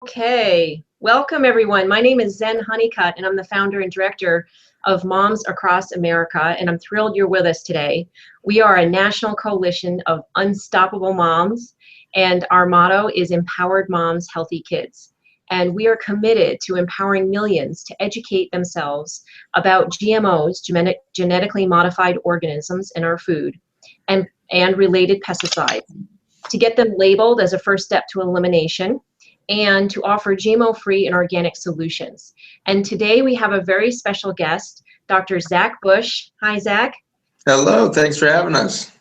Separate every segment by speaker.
Speaker 1: Okay, welcome everyone. My name is Zen Honeycutt, and I'm the founder and director of Moms Across America, and I'm thrilled you're with us today. We are a national coalition of unstoppable moms, and our motto is Empowered Moms, Healthy Kids. And we are committed to empowering millions to educate themselves about GMOs, genetically modified organisms in our food, and related pesticides, to get them labeled as a first step to elimination, and to offer GMO-free and organic solutions. And today we have a very special guest, Dr. Zach Bush. Hi, Zach.
Speaker 2: Hello, thanks for having us.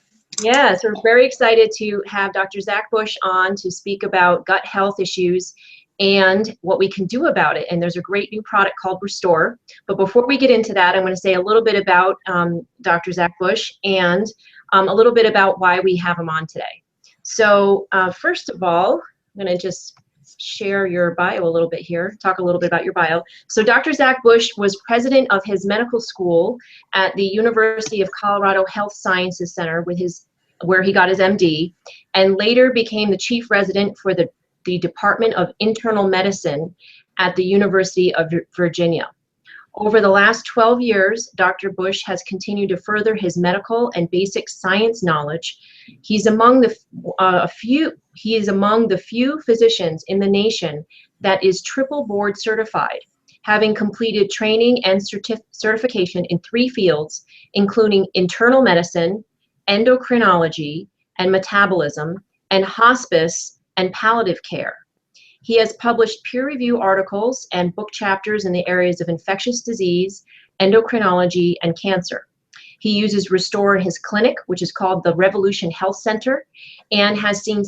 Speaker 1: Yes, we're very excited to have Dr. Zach Bush on to speak about gut health issues and what we can do about it. And there's a great new product called Restore. But before we get into that, I'm going to say a little bit about Dr. Zach Bush and a little bit about why we have him on today. So first of all, I'm going to just share your bio a little bit here, talk a little bit about your bio. So Dr. Zach Bush was president of his medical school at the University of Colorado Health Sciences Center where he got his MD, and later became the chief resident for the Department of Internal Medicine at the University of Virginia. Over the last 12 years, Dr. Bush has continued to further his medical and basic science knowledge. He's among the few physicians in the nation that is triple board certified, having completed training and certification in 3 fields, including internal medicine, endocrinology and metabolism, and hospice and palliative care. He has published peer-reviewed articles and book chapters in the areas of infectious disease, endocrinology, and cancer. He uses Restore in his clinic, which is called the Revolution Health Center, and has seen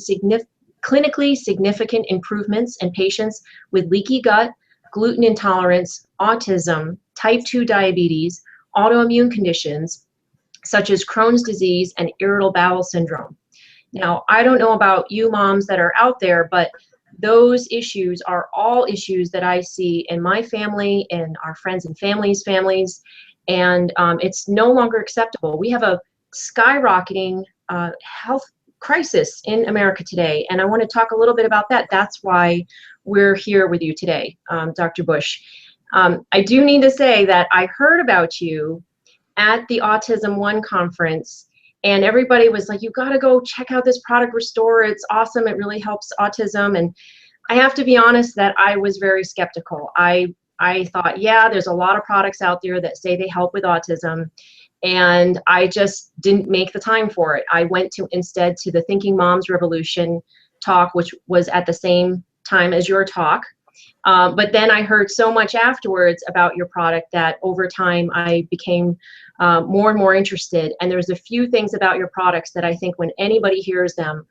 Speaker 1: clinically significant improvements in patients with leaky gut, gluten intolerance, autism, type 2 diabetes, autoimmune conditions, such as Crohn's disease and irritable bowel syndrome. Now, I don't know about you moms that are out there, but those issues are all issues that I see in my family and our friends and families, and it's no longer acceptable. We have a skyrocketing health crisis in America today, and I want to talk a little bit about that. That's why we're here with you today, Dr. Bush. I do need to say that I heard about you at the Autism One conference, and everybody was like, you got to go check out this product, Restore. It's awesome. It really helps autism. And I have to be honest that I was very skeptical. I thought, yeah, there's a lot of products out there that say they help with autism. And I just didn't make the time for it. I went instead to the Thinking Moms Revolution talk, which was at the same time as your talk. But then I heard so much afterwards about your product that over time I became more and more interested. And there's a few things about your products that I think when anybody hears them,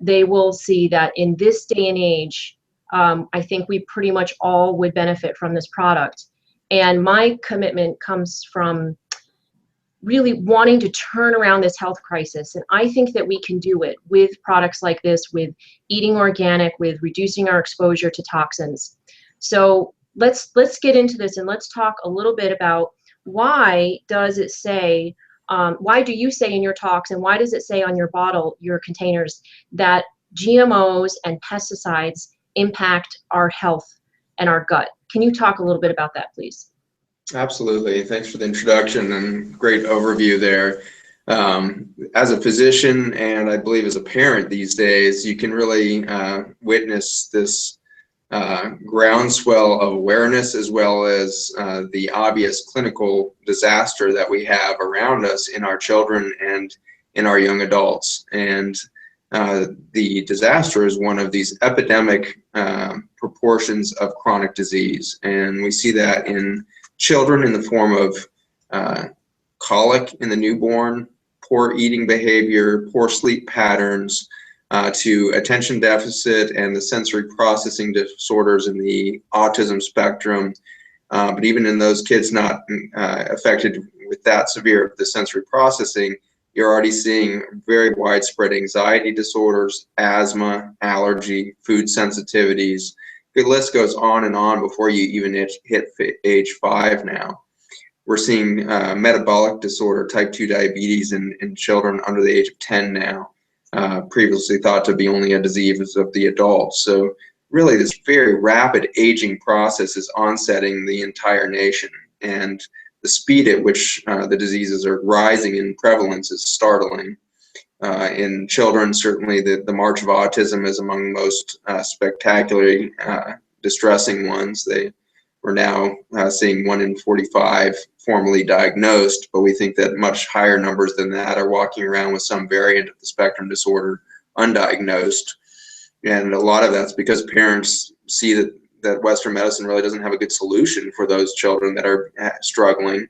Speaker 1: they will see that in this day and age, I think we pretty much all would benefit from this product. And my commitment comes from really wanting to turn around this health crisis. And I think that we can do it with products like this, with eating organic, with reducing our exposure to toxins. So let's get into this, and let's talk a little bit about why does it say, why do you say in your talks, and why does it say on your bottle, your containers, that GMOs and pesticides impact our health and our gut? Can you talk a little bit about that, please?
Speaker 2: Absolutely. Thanks for the introduction and great overview there. As a physician, and I believe as a parent these days, you can really witness this groundswell of awareness, as well as the obvious clinical disaster that we have around us in our children and in our young adults. And the disaster is one of these epidemic proportions of chronic disease. And we see that in children in the form of colic in the newborn, poor eating behavior, poor sleep patterns, to attention deficit and the sensory processing disorders in the autism spectrum. But even in those kids not affected with that severe of the sensory processing, you're already seeing very widespread anxiety disorders, asthma, allergy, food sensitivities. The list goes on and on before you even hit age 5 now. We're seeing metabolic disorder, type 2 diabetes in children under the age of 10 now, previously thought to be only a disease of the adults. So really this very rapid aging process is onsetting the entire nation, and the speed at which the diseases are rising in prevalence is startling. In children, certainly the march of autism is among the most spectacularly distressing ones. We're now seeing 1 in 45 formally diagnosed, but we think that much higher numbers than that are walking around with some variant of the spectrum disorder undiagnosed. And a lot of that's because parents see that Western medicine really doesn't have a good solution for those children that are struggling.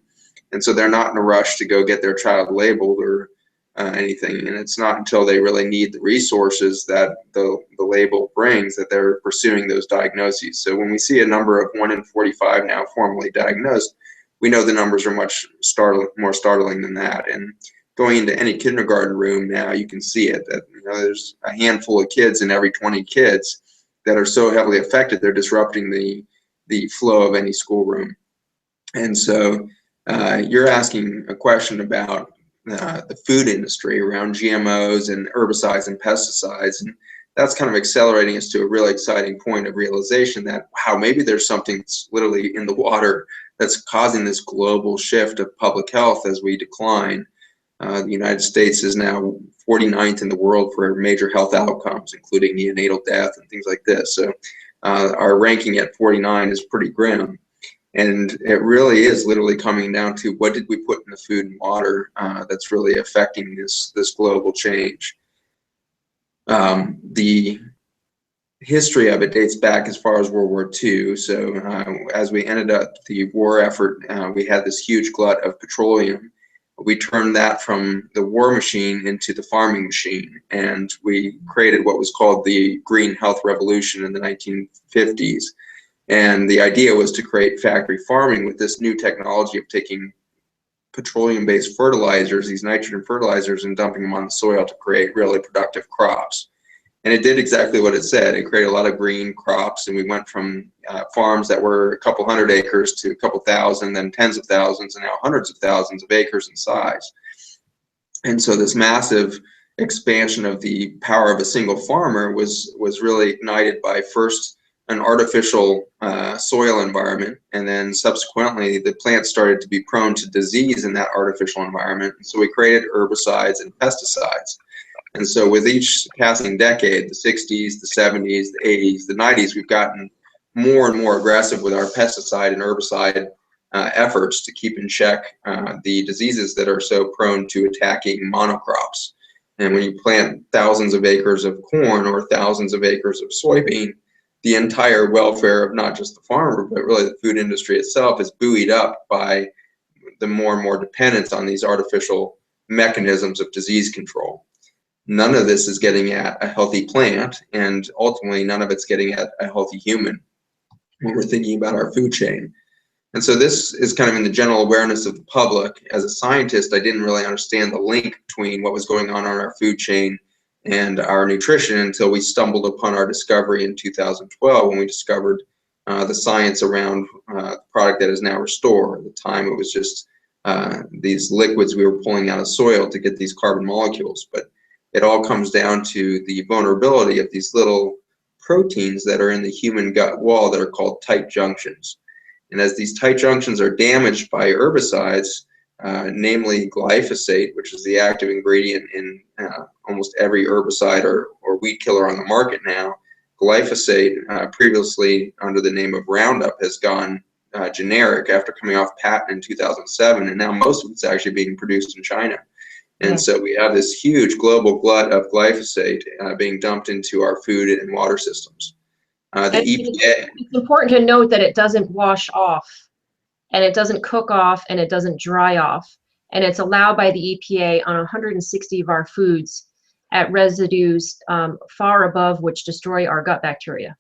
Speaker 2: And so they're not in a rush to go get their child labeled or anything. And it's not until they really need the resources that the label brings that they're pursuing those diagnoses. So when we see a number of 1 in 45 now formally diagnosed, we know the numbers are much more startling than that. And going into any kindergarten room now, you can see it, that there's a handful of kids in every 20 kids that are so heavily affected, they're disrupting the flow of any schoolroom. And so you're asking a question about the food industry around GMOs and herbicides and pesticides, and that's kind of accelerating us to a really exciting point of realization that, wow, maybe there's something that's literally in the water that's causing this global shift of public health as we decline. The United States is now 49th in the world for major health outcomes, including neonatal death and things like this. So our ranking at 49 is pretty grim. And it really is literally coming down to what did we put in the food and water that's really affecting this global change. The history of it dates back as far as World War II. So as we ended up the war effort, we had this huge glut of petroleum. We turned that from the war machine into the farming machine, and we created what was called the Green Health Revolution in the 1950s. And the idea was to create factory farming with this new technology of taking petroleum-based fertilizers, these nitrogen fertilizers, and dumping them on the soil to create really productive crops. And it did exactly what it said. It created a lot of green crops, and we went from farms that were a couple hundred acres to a couple thousand, then tens of thousands, and now hundreds of thousands of acres in size. And so this massive expansion of the power of a single farmer was really ignited by first an artificial soil environment, and then subsequently the plants started to be prone to disease in that artificial environment. And so we created herbicides and pesticides. And so with each passing decade, the 60s, the 70s, the 80s, the 90s, we've gotten more and more aggressive with our pesticide and herbicide efforts to keep in check the diseases that are so prone to attacking monocrops. And when you plant thousands of acres of corn or thousands of acres of soybean, the entire welfare of not just the farmer, but really the food industry itself is buoyed up by the more and more dependence on these artificial mechanisms of disease control. None of this is getting at a healthy plant, and ultimately none of it's getting at a healthy human when we're thinking about our food chain. And so this is kind of in the general awareness of the public. As a scientist, I didn't really understand the link between what was going on our food chain and our nutrition until we stumbled upon our discovery in 2012 when we discovered the science around the product that is now Restore. At the time, it was just these liquids we were pulling out of soil to get these carbon molecules. But it all comes down to the vulnerability of these little proteins that are in the human gut wall that are called tight junctions. And as these tight junctions are damaged by herbicides, namely glyphosate, which is the active ingredient in almost every herbicide or weed killer on the market now. Glyphosate, previously under the name of Roundup, has gone generic after coming off patent in 2007, and now most of it's actually being produced in China. And so we have this huge global glut of glyphosate being dumped into our food and water systems. The EPA.
Speaker 1: It's important to note that it doesn't wash off, and it doesn't cook off, and it doesn't dry off. And it's allowed by the EPA on 160 of our foods at residues far above which destroy our gut bacteria.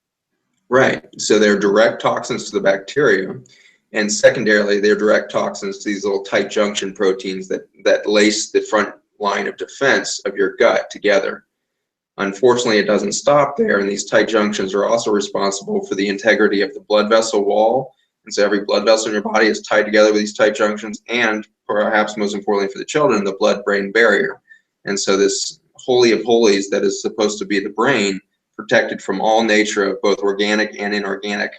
Speaker 2: Right. So they're direct toxins to the bacteria. And secondarily, they're direct toxins to these little tight junction proteins that lace the front line of defense of your gut together. Unfortunately, it doesn't stop there, and these tight junctions are also responsible for the integrity of the blood vessel wall. And so every blood vessel in your body is tied together with these tight junctions, and perhaps most importantly for the children, the blood-brain barrier. And so this holy of holies that is supposed to be the brain protected from all nature of both organic and inorganic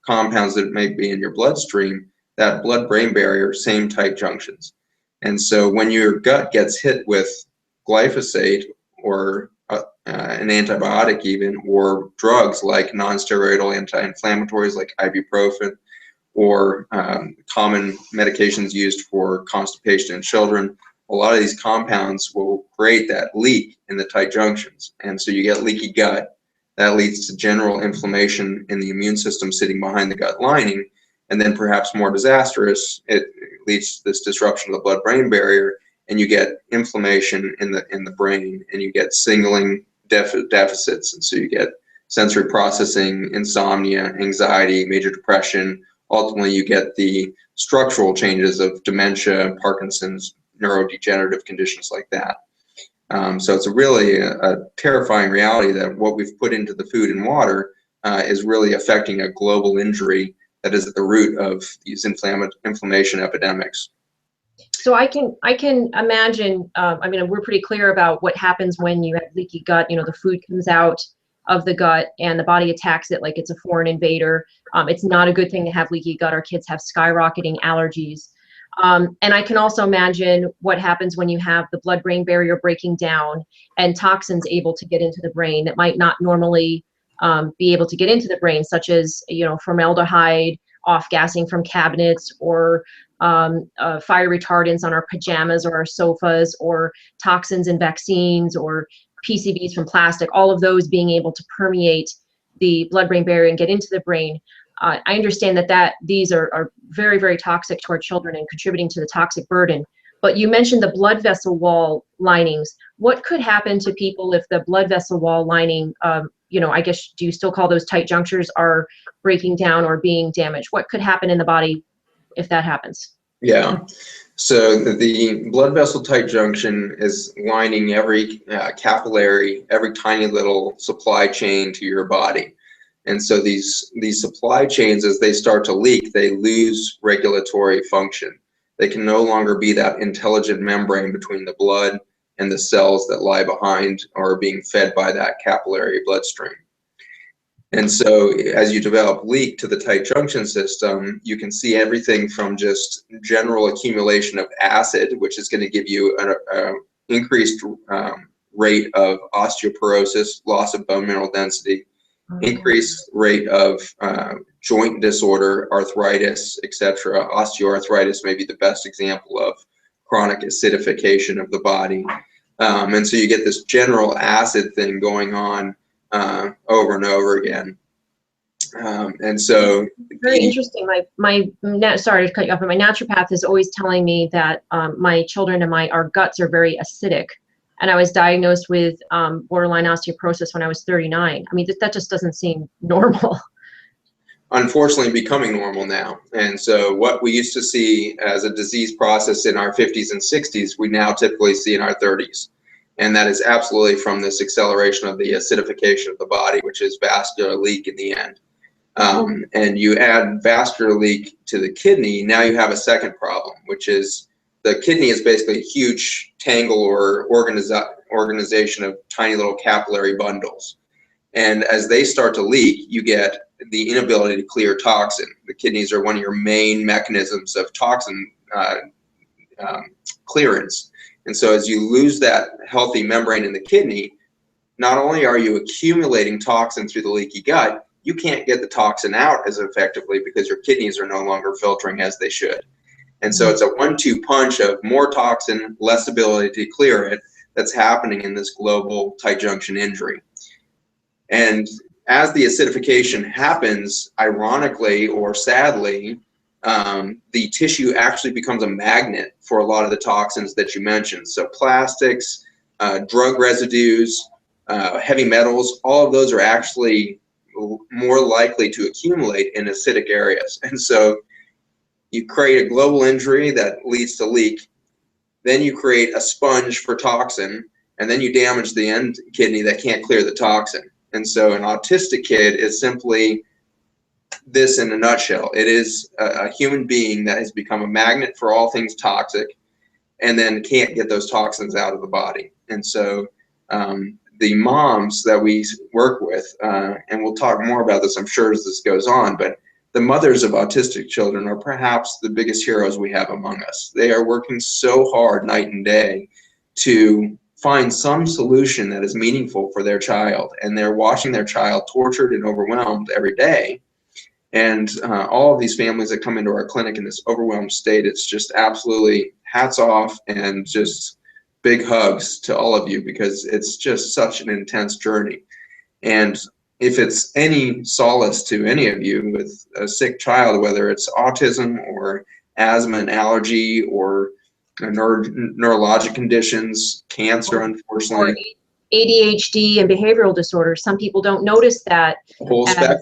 Speaker 2: compounds that may be in your bloodstream, that blood-brain barrier, same tight junctions. And so when your gut gets hit with glyphosate or an antibiotic even, or drugs like non-steroidal anti-inflammatories like ibuprofen, or common medications used for constipation in children, a lot of these compounds will create that leak in the tight junctions. And so you get leaky gut. That leads to general inflammation in the immune system sitting behind the gut lining. And then perhaps more disastrous, it leads to this disruption of the blood-brain barrier, and you get inflammation in the brain, and you get signaling deficits. And so you get sensory processing, insomnia, anxiety, major depression. Ultimately, you get the structural changes of dementia, Parkinson's, neurodegenerative conditions like that. So it's really a terrifying reality that what we've put into the food and water is really affecting a global injury that is at the root of these inflammation epidemics.
Speaker 1: So I can imagine, I mean, we're pretty clear about what happens when you have leaky gut. You know, the food comes out of the gut and the body attacks it like it's a foreign invader. It's not a good thing to have leaky gut. Our kids have skyrocketing allergies. And I can also imagine what happens when you have the blood-brain barrier breaking down and toxins able to get into the brain that might not normally be able to get into the brain, such as, you know, formaldehyde, off-gassing from cabinets, or fire retardants on our pajamas or our sofas, or toxins in vaccines, or PCBs from plastic, all of those being able to permeate the blood-brain barrier and get into the brain. I understand that these are very, very toxic to our children and contributing to the toxic burden. But you mentioned the blood vessel wall linings. What could happen to people if the blood vessel wall lining, you know, I guess, do you still call those tight junctures, are breaking down or being damaged? What could happen in the body if that happens?
Speaker 2: Yeah. So the blood vessel tight junction is lining every capillary, every tiny little supply chain to your body. And so these supply chains, as they start to leak, they lose regulatory function. They can no longer be that intelligent membrane between the blood and the cells that lie behind or are being fed by that capillary bloodstream. And so as you develop leak to the tight junction system, you can see everything from just general accumulation of acid, which is going to give you an increased rate of osteoporosis, loss of bone mineral density, increased rate of joint disorder, arthritis, etc. Osteoarthritis may be the best example of chronic acidification of the body. And so you get this general acid thing going on over and over again. And so
Speaker 1: very interesting. Sorry to cut you off, but my naturopath is always telling me that my children and our guts are very acidic. And I was diagnosed with borderline osteoporosis when I was 39. I mean, that just doesn't seem normal.
Speaker 2: Unfortunately, becoming normal now. And so what we used to see as a disease process in our 50s and 60s, we now typically see in our 30s. And that is absolutely from this acceleration of the acidification of the body, which is vascular leak in the end. And you add vascular leak to the kidney, now you have a second problem, which is the kidney is basically a huge tangle or organization of tiny little capillary bundles. And as they start to leak, you get the inability to clear toxin. The kidneys are one of your main mechanisms of toxin clearance. And so as you lose that healthy membrane in the kidney, not only are you accumulating toxin through the leaky gut, you can't get the toxin out as effectively because your kidneys are no longer filtering as they should. And so it's a 1-2 punch of more toxin, less ability to clear it, that's happening in this global tight junction injury. And as the acidification happens, ironically or sadly, the tissue actually becomes a magnet for a lot of the toxins that you mentioned. So plastics, drug residues, heavy metals, all of those are actually more likely to accumulate in acidic areas. And so you create a global injury that leads to leak, then you create a sponge for toxin, and then you damage the end kidney that can't clear the toxin. And so an autistic kid is simply this in a nutshell. It is a human being that has become a magnet for all things toxic and then can't get those toxins out of the body. And so the moms that we work with, and we'll talk more about this, I'm sure, as this goes on, but the mothers of autistic children are perhaps the biggest heroes we have among us. They are working so hard night and day to find some solution that is meaningful for their child, and they're watching their child tortured and overwhelmed every day. And all of these families that come into our clinic in this overwhelmed state, it's just absolutely hats off and just big hugs to all of you, because it's just such an intense journey. And if it's any solace to any of you with a sick child, whether it's autism or asthma and allergy or neurologic conditions, cancer, unfortunately,
Speaker 1: or ADHD and behavioral disorders, some people don't notice that
Speaker 2: the whole spectrum.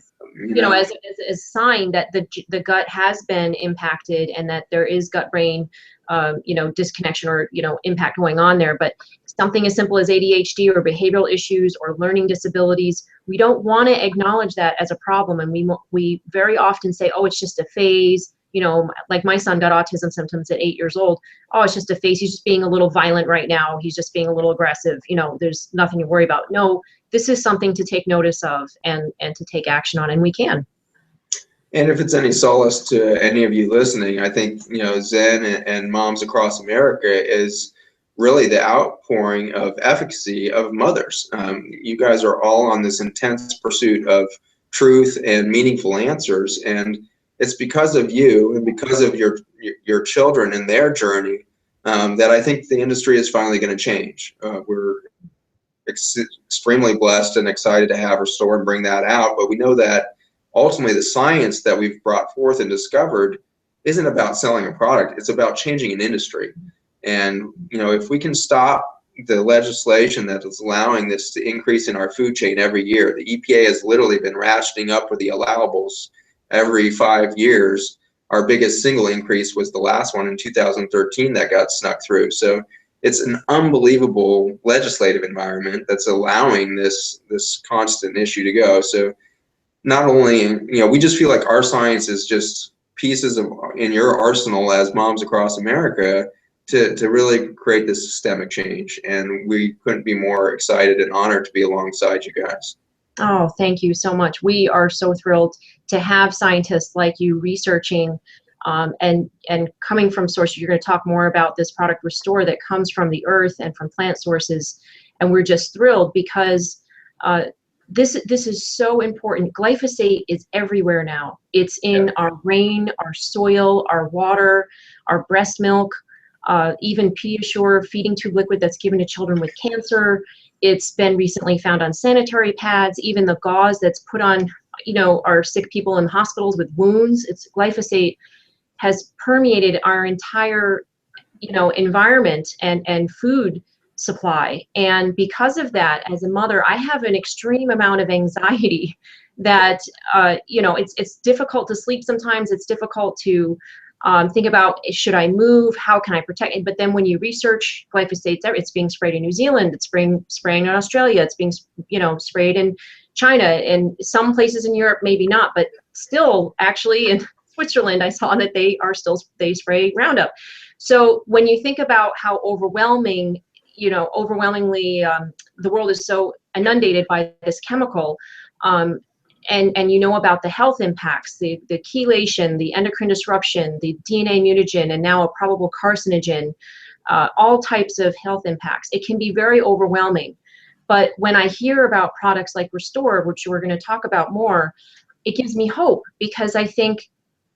Speaker 1: As a sign that the gut has been impacted and that there is gut-brain, disconnection or, impact going on there. But something as simple as ADHD or behavioral issues or learning disabilities, we don't want to acknowledge that as a problem. And we very often say, oh, it's just a phase. Like my son got autism symptoms at 8 years old. Oh, it's just a phase. He's just being a little violent right now. He's just being a little aggressive. There's nothing to worry about. No, this is something to take notice of and to take action on, and we can.
Speaker 2: And if it's any solace to any of you listening, I think, Zen and Moms Across America is really the outpouring of efficacy of mothers. You guys are all on this intense pursuit of truth and meaningful answers, and it's because of you and because of your children and their journey that I think the industry is finally going to change. We're extremely blessed and excited to have Restore and bring that out, but we know that ultimately the science that we've brought forth and discovered isn't about selling a product, it's about changing an industry. And if we can stop the legislation that is allowing this to increase in our food chain every year, the EPA has literally been ratcheting up with the allowables every 5 years. Our biggest single increase was the last one in 2013 that got snuck through. So it's an unbelievable legislative environment that's allowing this constant issue to go. So not only, we just feel like our science is just pieces in your arsenal as Moms Across America to really create this systemic change. And we couldn't be more excited and honored to be alongside you guys.
Speaker 1: Oh, thank you so much. We are so thrilled to have scientists like you researching and coming from sources. You're going to talk more about this product Restore that comes from the earth and from plant sources. And we're just thrilled because this is so important. Glyphosate is everywhere now. It's in our rain, our soil, our water, our breast milk, even Pediasure feeding tube liquid that's given to children with cancer. It's been recently found on sanitary pads, even the gauze that's put on, our sick people in hospitals with wounds. Glyphosate has permeated our entire, environment and food supply. And because of that, as a mother, I have an extreme amount of anxiety that, it's difficult to sleep sometimes. It's difficult to think about, should I move? How can I protect it? But then when you research glyphosate, it's being sprayed in New Zealand, it's spraying in Australia, it's being, sprayed in China, and some places in Europe, maybe not, but still actually in Switzerland, I saw that they spray Roundup. So when you think about how overwhelmingly, the world is so inundated by this chemical, and about the health impacts, the chelation, the endocrine disruption, the DNA mutagen, and now a probable carcinogen, all types of health impacts. It can be very overwhelming. But when I hear about products like Restore, which we're going to talk about more, it gives me hope, because I think,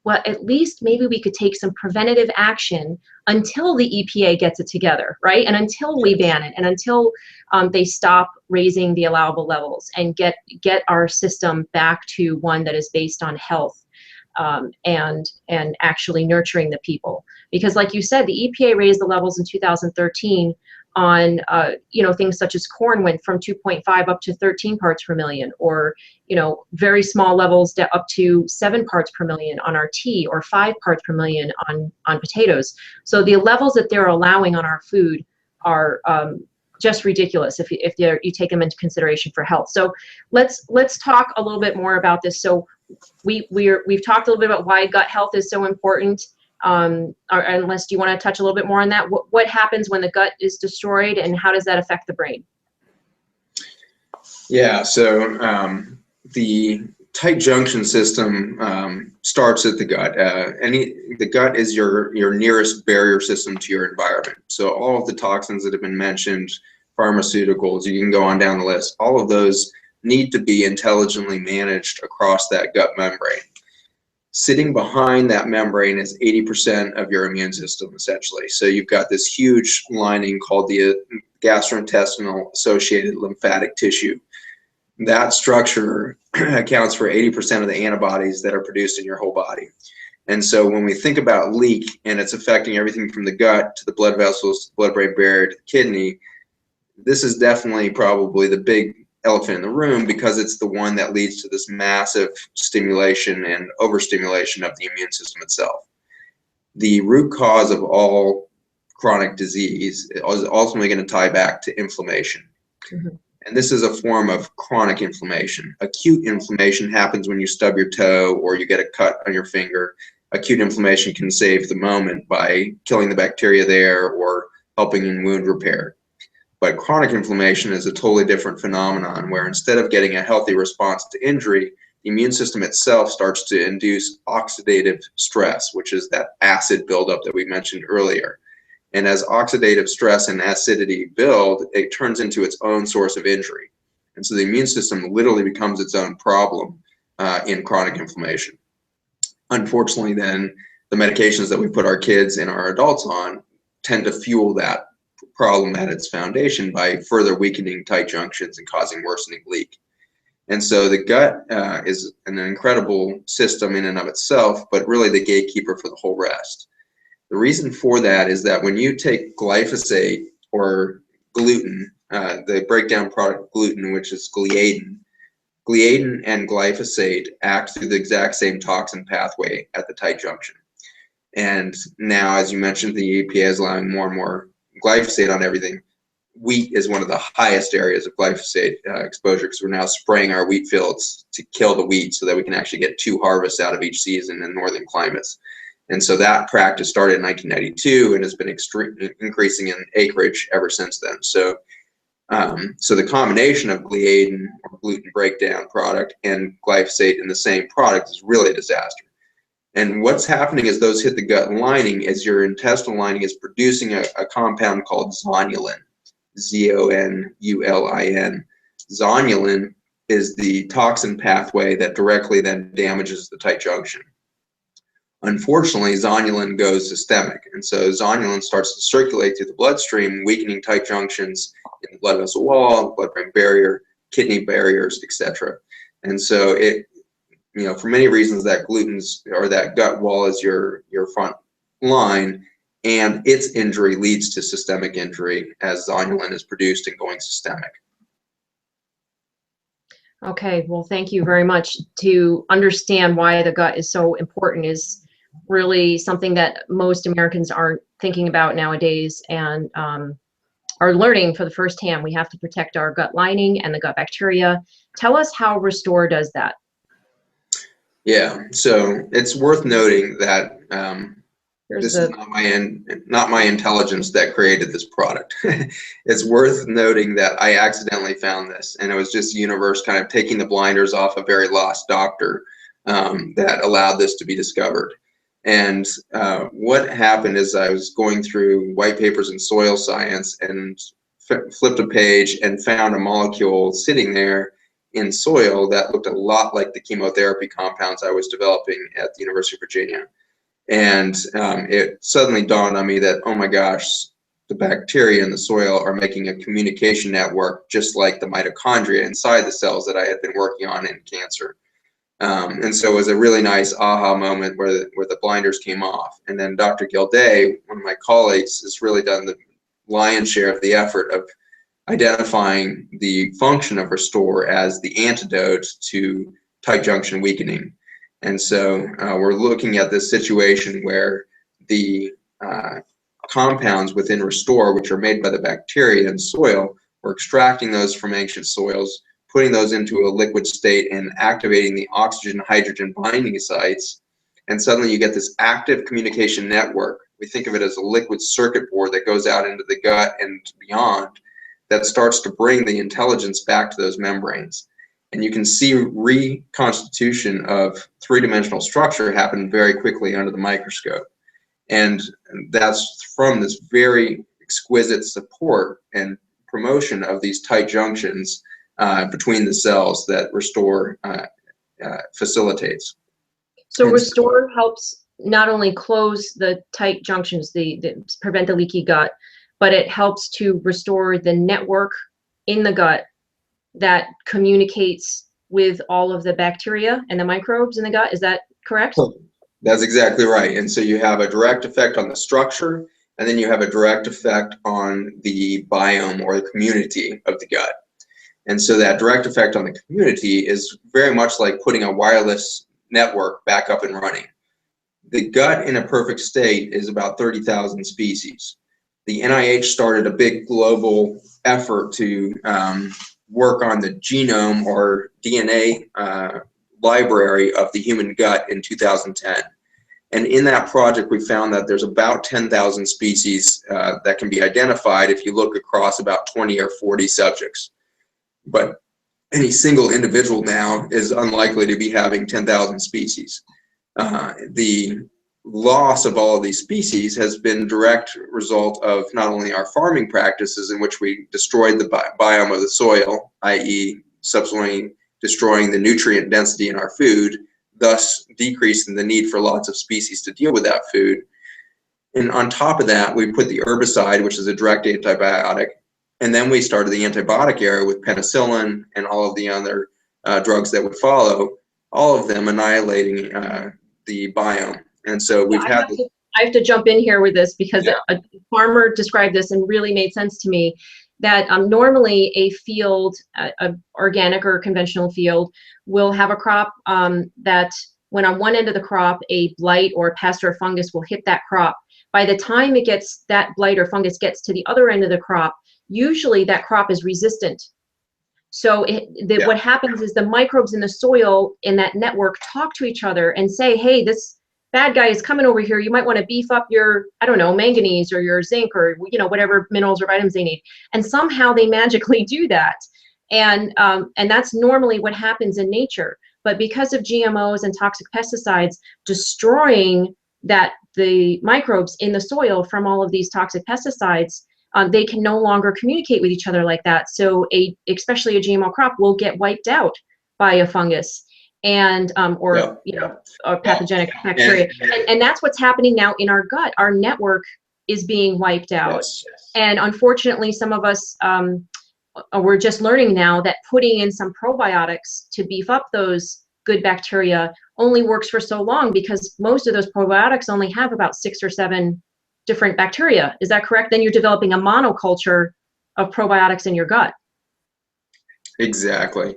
Speaker 1: well, at least maybe we could take some preventative action until the EPA gets it together, right? And until we ban it, and until they stop raising the allowable levels and get our system back to one that is based on health and actually nurturing the people. Because like you said, the EPA raised the levels in 2013 on things such as corn went from 2.5 up to 13 parts per million, or very small levels up to 7 parts per million on our tea, or 5 parts per million on potatoes. So the levels that they're allowing on our food are just ridiculous if you take them into consideration for health. So let's talk a little bit more about this. So we've talked a little bit about why gut health is so important. Unless you want to touch a little bit more on that, what happens when the gut is destroyed, and how does that affect the brain?
Speaker 2: Yeah, so the tight junction system starts at the gut. The gut is your nearest barrier system to your environment. So all of the toxins that have been mentioned, pharmaceuticals, you can go on down the list, all of those need to be intelligently managed across that gut membrane. Sitting behind that membrane is 80% of your immune system, essentially. So you've got this huge lining called the gastrointestinal associated lymphatic tissue. That structure accounts for 80% of the antibodies that are produced in your whole body. And so when we think about leak and it's affecting everything from the gut to the blood vessels, blood-brain barrier to the kidney, this is definitely probably the big elephant in the room because it's the one that leads to this massive stimulation and overstimulation of the immune system itself. The root cause of all chronic disease is ultimately going to tie back to inflammation. Mm-hmm. And this is a form of chronic inflammation. Acute inflammation happens when you stub your toe or you get a cut on your finger. Acute inflammation can save the moment by killing the bacteria there or helping in wound repair. But chronic inflammation is a totally different phenomenon where instead of getting a healthy response to injury, the immune system itself starts to induce oxidative stress, which is that acid buildup that we mentioned earlier. And as oxidative stress and acidity build, it turns into its own source of injury. And so the immune system literally becomes its own problem in chronic inflammation. Unfortunately, then, the medications that we put our kids and our adults on tend to fuel that problem at its foundation by further weakening tight junctions and causing worsening leak. And so the gut is an incredible system in and of itself, but really the gatekeeper for the whole rest. The reason for that is that when you take glyphosate or gluten, the breakdown product gluten, which is gliadin and glyphosate act through the exact same toxin pathway at the tight junction. And now, as you mentioned, the EPA is allowing more and more glyphosate on everything. Wheat is one of the highest areas of glyphosate exposure because we're now spraying our wheat fields to kill the wheat so that we can actually get 2 harvests out of each season in northern climates. And so that practice started in 1992 and has been increasing in acreage ever since then. So the combination of gliadin or gluten breakdown product and glyphosate in the same product is really a disaster. And what's happening as those hit the gut lining is your intestinal lining is producing a compound called zonulin, Z-O-N-U-L-I-N. Zonulin is the toxin pathway that directly then damages the tight junction. Unfortunately, zonulin goes systemic, and so zonulin starts to circulate through the bloodstream, weakening tight junctions in the blood vessel wall, blood-brain barrier, kidney barriers, etc. And so it, for many reasons, that gluten's or that gut wall is your front line, and its injury leads to systemic injury as zonulin is produced and going systemic.
Speaker 1: Okay, well, thank you very much. To understand why the gut is so important is really something that most Americans aren't thinking about nowadays and are learning for the first hand. We have to protect our gut lining and the gut bacteria. Tell us how Restore does that.
Speaker 2: Yeah, so it's worth noting that this is not my intelligence that created this product. It's worth noting that I accidentally found this, and it was just the universe kind of taking the blinders off a very lost doctor that allowed this to be discovered. And what happened is I was going through white papers in soil science and flipped a page and found a molecule sitting there in soil that looked a lot like the chemotherapy compounds I was developing at the University of Virginia. And it suddenly dawned on me that, oh my gosh, the bacteria in the soil are making a communication network just like the mitochondria inside the cells that I had been working on in cancer. And so it was a really nice aha moment where the blinders came off. And then Dr. Gilday, one of my colleagues, has really done the lion's share of the effort of identifying the function of Restore as the antidote to tight junction weakening. And so we're looking at this situation where the compounds within Restore, which are made by the bacteria in soil, we're extracting those from ancient soils, putting those into a liquid state and activating the oxygen-hydrogen binding sites. And suddenly you get this active communication network. We think of it as a liquid circuit board that goes out into the gut and beyond, that starts to bring the intelligence back to those membranes. And you can see reconstitution of three-dimensional structure happen very quickly under the microscope. And that's from this very exquisite support and promotion of these tight junctions between the cells that Restore facilitates.
Speaker 1: So Restore helps not only close the tight junctions, the prevent the leaky gut, but it helps to restore the network in the gut that communicates with all of the bacteria and the microbes in the gut. Is that correct?
Speaker 2: That's exactly right. And so you have a direct effect on the structure, and then you have a direct effect on the biome or the community of the gut. And so that direct effect on the community is very much like putting a wireless network back up and running. The gut in a perfect state is about 30,000 species. The NIH started a big global effort to work on the genome or DNA library of the human gut in 2010. And in that project, we found that there's about 10,000 species that can be identified if you look across about 20 or 40 subjects. But any single individual now is unlikely to be having 10,000 species. The loss of all of these species has been direct result of not only our farming practices, in which we destroyed the biome of the soil, i.e. subsequently destroying the nutrient density in our food, thus decreasing the need for lots of species to deal with that food. And on top of that, we put the herbicide, which is a direct antibiotic, and then we started the antibiotic era with penicillin and all of the other drugs that would follow, all of them annihilating the biome. And so we've had this.
Speaker 1: I have to jump in here with this because a farmer described this and really made sense to me, that normally a field, a organic or conventional field, will have a crop that when on one end of the crop a blight or pest or fungus will hit that crop. By the time that blight or fungus gets to the other end of the crop, usually that crop is resistant. So what happens is the microbes in the soil in that network talk to each other and say, hey, this bad guy is coming over here. You might want to beef up your, I don't know, manganese or your zinc or, you know, whatever minerals or vitamins they need. And somehow they magically do that. And that's normally what happens in nature. But because of GMOs and toxic pesticides destroying the microbes in the soil from all of these toxic pesticides, they can no longer communicate with each other like that. So especially a GMO crop will get wiped out by a fungus and or pathogenic bacteria. And that's what's happening now in our gut. Our network is being wiped out. Yes. And unfortunately, some of us, we're just learning now that putting in some probiotics to beef up those good bacteria only works for so long, because most of those probiotics only have about 6 or 7 different bacteria. Is that correct? Then you're developing a monoculture of probiotics in your gut.
Speaker 2: Exactly.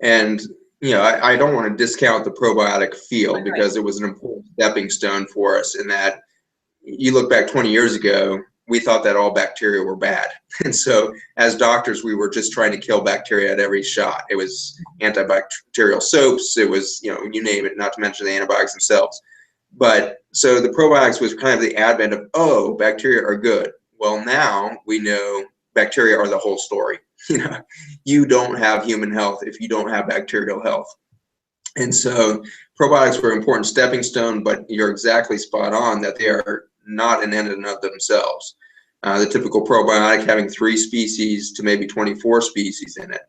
Speaker 2: And you know, I don't want to discount the probiotic field, because it was an important stepping stone for us, in that you look back 20 years ago, we thought that all bacteria were bad. And so as doctors, we were just trying to kill bacteria at every shot. It was antibacterial soaps. It was, you know, you name it, not to mention the antibiotics themselves. But so the probiotics was kind of the advent of, oh, bacteria are good. Well, now we know bacteria are the whole story. You know, you don't have human health if you don't have bacterial health. And so probiotics were an important stepping stone, but you're exactly spot on that they are not an end in of themselves. The typical probiotic having 3 species to maybe 24 species in it.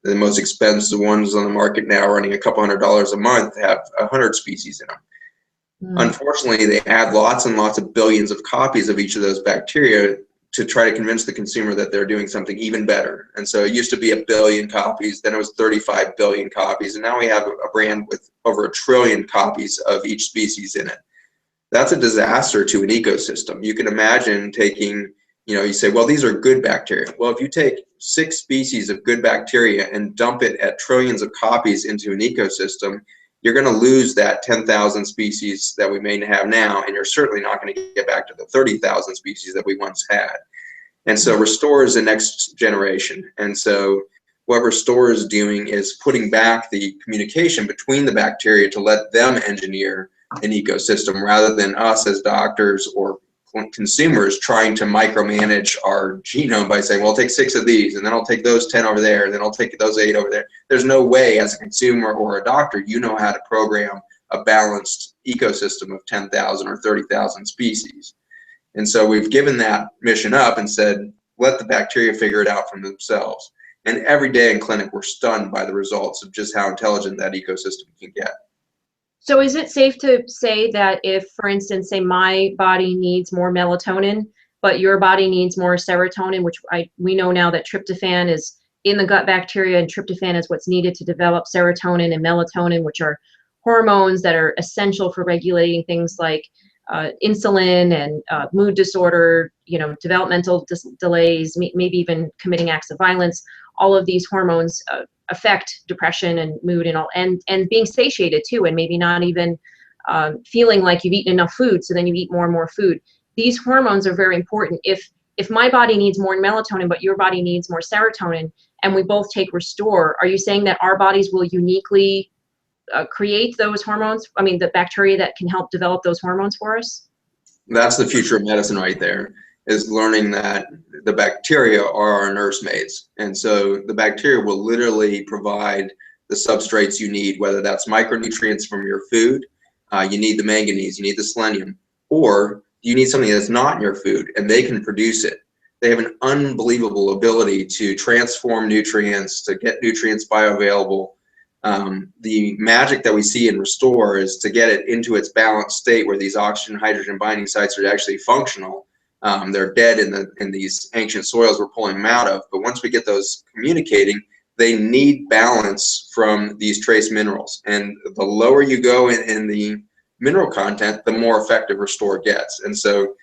Speaker 2: The most expensive ones on the market now, running a couple $100s a month, have 100 species in them. Unfortunately, they add lots and lots of billions of copies of each of those bacteria to try to convince the consumer that they're doing something even better. And so it used to be 1 billion copies, then it was 35 billion copies, and now we have a brand with over 1 trillion copies of each species in it. That's a disaster to an ecosystem. You can imagine taking, you know, you say, well, these are good bacteria. Well, if you take 6 species of good bacteria and dump it at trillions of copies into an ecosystem, you're going to lose that 10,000 species that we may have now, and you're certainly not going to get back to the 30,000 species that we once had. And so Restore is the next generation. And so what Restore is doing is putting back the communication between the bacteria to let them engineer an ecosystem, rather than us as doctors or consumers trying to micromanage our genome by saying, well, I'll take 6 of these, and then I'll take those 10 over there, and then I'll take those 8 over there. There's no way as a consumer or a doctor you know how to program a balanced ecosystem of 10,000 or 30,000 species. And so we've given that mission up and said, let the bacteria figure it out for themselves. And every day in clinic, we're stunned by the results of just how intelligent that ecosystem can get.
Speaker 1: So is it safe to say that if, for instance, say my body needs more melatonin, but your body needs more serotonin, which we know now that tryptophan is in the gut bacteria, and tryptophan is what's needed to develop serotonin and melatonin, which are hormones that are essential for regulating things like insulin and mood disorder, developmental delays, maybe even committing acts of violence. All of these hormones affect depression and mood and all, and being satiated too, and maybe not even feeling like you've eaten enough food, so then you eat more and more food. These hormones are very important. If my body needs more melatonin, but your body needs more serotonin, and we both take Restore, are you saying that our bodies will uniquely create those hormones? I mean, the bacteria that can help develop those hormones for us?
Speaker 2: That's the future of medicine right there, is learning that the bacteria are our nursemaids. And so the bacteria will literally provide the substrates you need, whether that's micronutrients from your food, you need the manganese, you need the selenium, or you need something that's not in your food, and they can produce it. They have an unbelievable ability to transform nutrients, to get nutrients bioavailable. The magic that we see in Restore is to get it into its balanced state where these oxygen hydrogen binding sites are actually functional. They're dead in these ancient soils we're pulling them out of, but once we get those communicating, they need balance from these trace minerals, and the lower you go in the mineral content, the more effective Restore gets. And so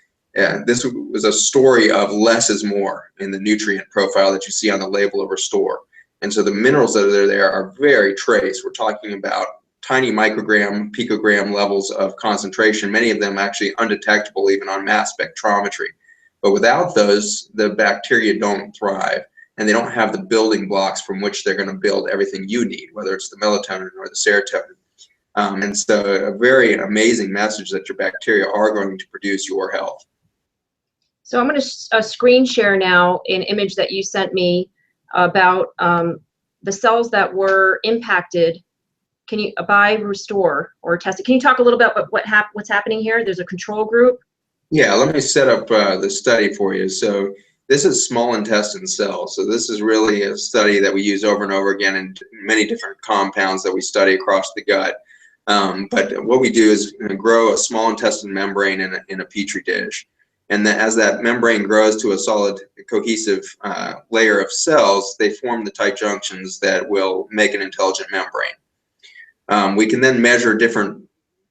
Speaker 2: this was a story of less is more in the nutrient profile that you see on the label of Restore. And so the minerals that are there are very trace. We're talking about tiny microgram, picogram levels of concentration, many of them actually undetectable even on mass spectrometry. But without those, the bacteria don't thrive, and they don't have the building blocks from which they're going to build everything you need, whether it's the melatonin or the serotonin. And so a very amazing message that your bacteria are going to produce your health.
Speaker 1: So I'm going to screen share now an image that you sent me about the cells that were impacted by Restore or tested. Can you talk a little bit about what's happening here? There's a control group.
Speaker 2: Yeah, let me set up the study for you. So this is small intestine cells. So this is really a study that we use over and over again in many different compounds that we study across the gut. But what we do is grow a small intestine membrane in a petri dish. And as that membrane grows to a solid, cohesive layer of cells, they form the tight junctions that will make an intelligent membrane. We can then measure different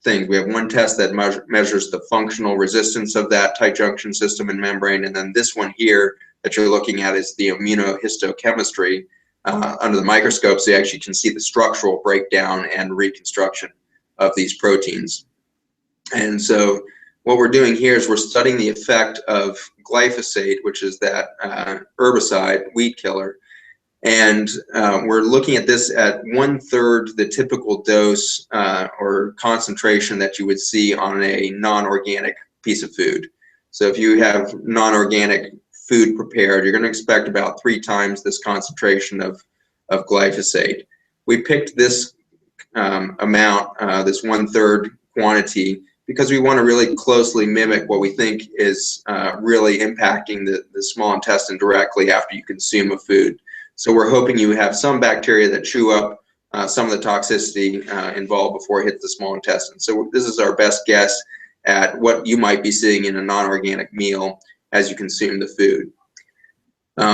Speaker 2: things. We have one test that measures the functional resistance of that tight junction system and membrane, and then this one here that you're looking at is the immunohistochemistry. Under the microscope, so you actually can see the structural breakdown and reconstruction of these proteins. And so what we're doing here is we're studying the effect of glyphosate, which is that herbicide, weed killer, and we're looking at this at 1/3 the typical dose or concentration that you would see on a non-organic piece of food. So if you have non-organic food prepared, you're going to expect about 3 times this concentration of glyphosate. We picked this amount, this 1/3 quantity, because we want to really closely mimic what we think is really impacting the small intestine directly after you consume a food. So we're hoping you have some bacteria that chew up some of the toxicity involved before it hits the small intestine. So this is our best guess at what you might be seeing in a non-organic meal as you consume the food.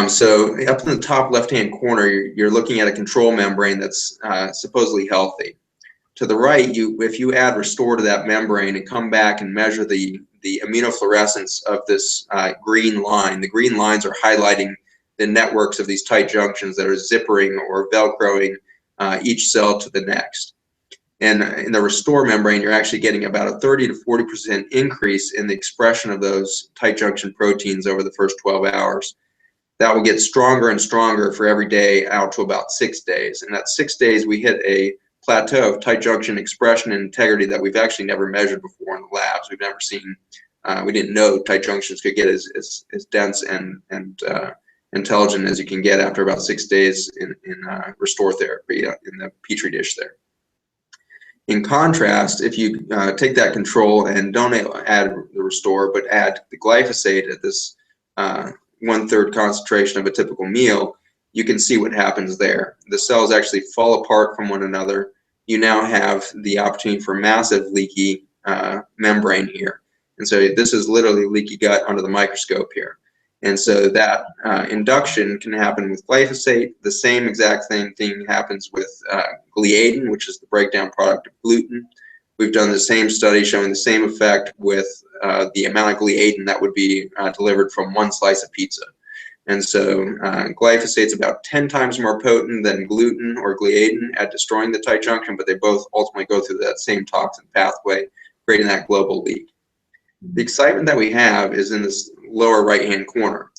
Speaker 2: So up in the top left-hand corner, you're looking at a control membrane that's supposedly healthy. To the right, if you add Restore to that membrane and come back and measure the immunofluorescence of this green line, the green lines are highlighting the networks of these tight junctions that are zippering or velcroing each cell to the next. And in the Restore membrane, you're actually getting about a 30 to 40% increase in the expression of those tight junction proteins over the first 12 hours. That will get stronger and stronger for every day out to about 6 days. And at 6 days, we hit a plateau of tight junction expression and integrity that we've actually never measured before in the labs. We've never seen we didn't know tight junctions could get as dense and intelligent as you can get after about 6 days in restore therapy in the petri dish there. In contrast, if you take that control and don't add the restore, but add the glyphosate at this 1/3 concentration of a typical meal, you can see what happens there. The cells actually fall apart from one another. You now have the opportunity for massive leaky membrane here. And so this is literally leaky gut under the microscope here. And so that induction can happen with glyphosate. The same exact thing happens with gliadin, which is the breakdown product of gluten. We've done the same study showing the same effect with the amount of gliadin that would be delivered from one slice of pizza. And so glyphosate's about 10 times more potent than gluten or gliadin at destroying the tight junction, but they both ultimately go through that same toxin pathway, creating that global leak. The excitement that we have is in this lower right-hand corner.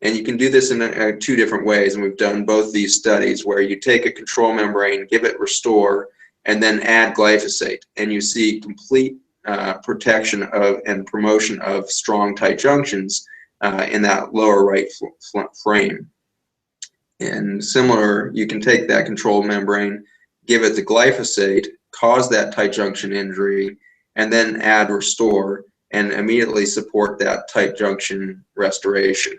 Speaker 2: And you can do this in 2 different ways, and we've done both these studies where you take a control membrane, give it restore, and then add glyphosate, and you see complete protection of and promotion of strong tight junctions in that lower right frame. And similar, you can take that control membrane, give it the glyphosate, cause that tight junction injury, and then add restore, and immediately support that tight junction restoration.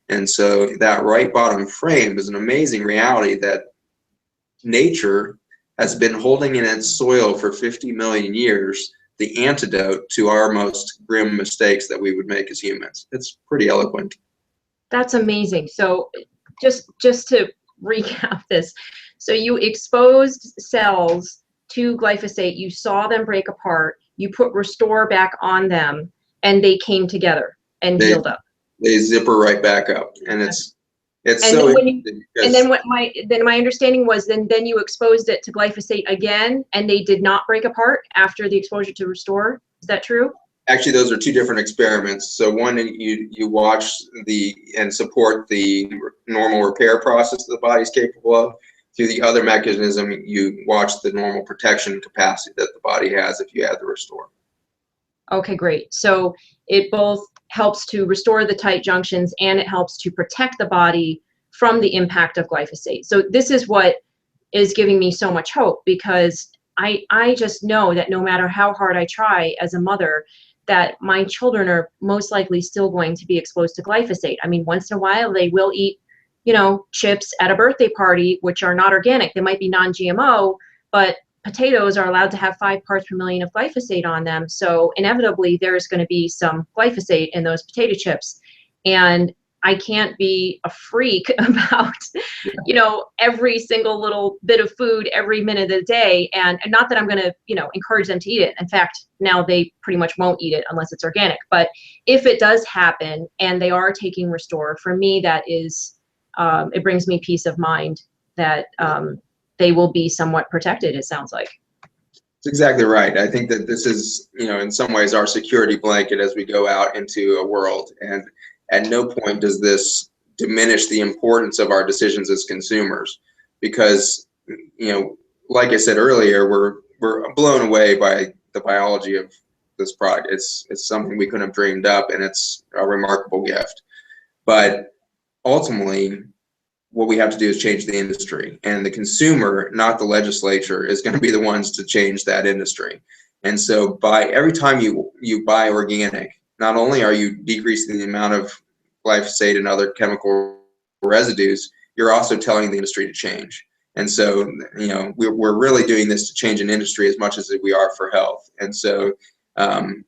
Speaker 2: And so that right bottom frame is an amazing reality that nature has been holding in its soil for 50 million years, the antidote to our most grim mistakes that we would make as humans. It's pretty eloquent.
Speaker 1: That's amazing. So just to recap this, so you exposed cells to glyphosate, you saw them break apart, you put restore back on them, and they came together and healed up.
Speaker 2: They zipper right back up, and it's
Speaker 1: and
Speaker 2: so
Speaker 1: interesting. And then my understanding was then you exposed it to glyphosate again, and they did not break apart after the exposure to restore. Is that true?
Speaker 2: Actually, those are 2 different experiments. So one, you watch and support the normal repair process that the body's capable of. Through the other mechanism, you watch the normal protection capacity that the body has if you add the restore.
Speaker 1: Okay, great. So it both helps to restore the tight junctions and it helps to protect the body from the impact of glyphosate. So this is what is giving me so much hope, because I just know that no matter how hard I try as a mother, that my children are most likely still going to be exposed to glyphosate. I mean, once in a while they will eat, chips at a birthday party, which are not organic. They might be non-GMO, but potatoes are allowed to have 5 parts per million of glyphosate on them. So inevitably there's going to be some glyphosate in those potato chips. And I can't be a freak about, every single little bit of food every minute of the day. And not that I'm going to, encourage them to eat it. In fact, now they pretty much won't eat it unless it's organic. But if it does happen and they are taking restore, for me, that is, it brings me peace of mind that they will be somewhat protected, it sounds like.
Speaker 2: That's exactly right. I think that this is, in some ways our security blanket as we go out into a world. And at no point does this diminish the importance of our decisions as consumers, because, like I said earlier, we're blown away by the biology of this product. It's something we couldn't have dreamed up, and it's a remarkable gift. But ultimately, what we have to do is change the industry, and the consumer, not the legislature, is going to be the ones to change that industry. And so by every time you buy organic, not only are you decreasing the amount of glyphosate and other chemical residues, you're also telling the industry to change. And so, we're really doing this to change an industry as much as we are for health. And so an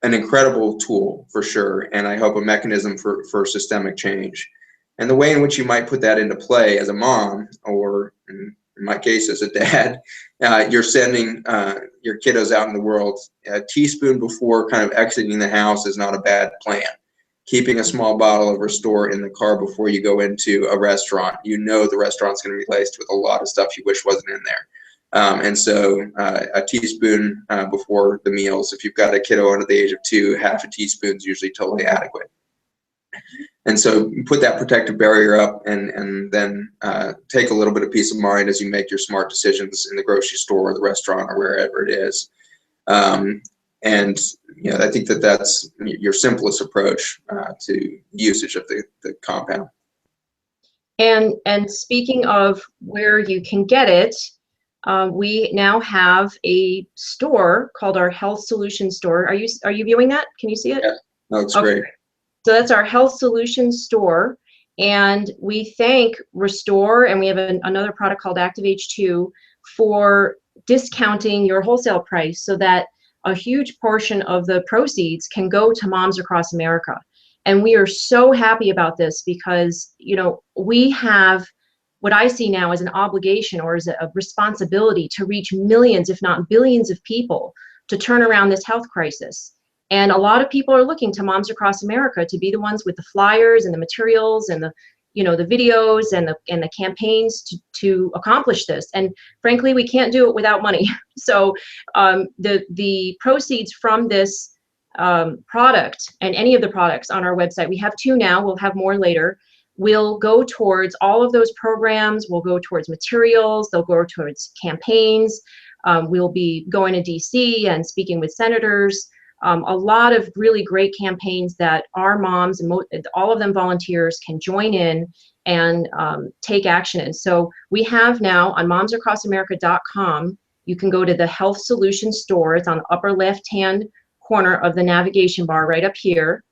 Speaker 2: incredible tool for sure, and I hope a mechanism for systemic change. And the way in which you might put that into play as a mom, or in my case as a dad, you're sending your kiddos out in the world. A teaspoon before kind of exiting the house is not a bad plan. Keeping a small bottle of Restore in the car before you go into a restaurant. The restaurant's going to be laced with a lot of stuff you wish wasn't in there. And so a teaspoon before the meals. If you've got a kiddo under the age of 2, half a teaspoon is usually totally adequate. And so you put that protective barrier up, and then take a little bit of peace of mind as you make your smart decisions in the grocery store or the restaurant or wherever it is. And I think that that's your simplest approach to usage of the compound.
Speaker 1: And speaking of where you can get it, we now have a store called our Health Solutions Store. Are you viewing that? Can you see it?
Speaker 2: Yeah, that looks great.
Speaker 1: So that's our Health Solutions Store, and we thank Restore, and we have another product called Active H2 for discounting your wholesale price so that a huge portion of the proceeds can go to moms across America. And we are so happy about this because, we have what I see now as an obligation or as a responsibility to reach millions, if not billions of people to turn around this health crisis. And a lot of people are looking to moms across America to be the ones with the flyers and the materials and the videos and the campaigns to accomplish this. And frankly, we can't do it without money. So the proceeds from this product and any of the products on our website, we have 2 now, we'll have more later, will go towards all of those programs, will go towards materials, they'll go towards campaigns. We'll be going to DC and speaking with senators. A lot of really great campaigns that our moms and all of them volunteers can join in and take action in. So we have now on momsacrossamerica.com, you can go to the Health Solutions Store. It's on the upper left-hand corner of the navigation bar right up here.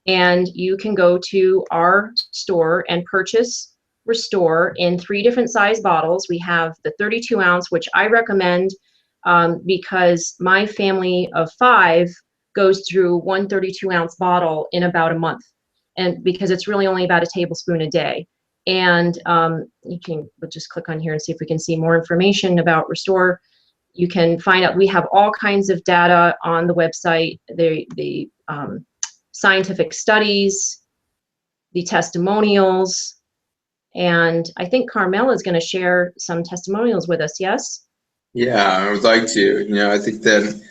Speaker 1: And you can go to our store and purchase Restore in 3 different size bottles. We have the 32 ounce, which I recommend because my family of 5 goes through 1 32 ounce bottle in about a month, and because it's really only about a tablespoon a day. And we'll just click on here and see if we can see more information about Restore. You can find out, we have all kinds of data on the website, the scientific studies, the testimonials, and I think Carmel is going to share some testimonials with us, yes?
Speaker 2: Yeah, I would like to. I think that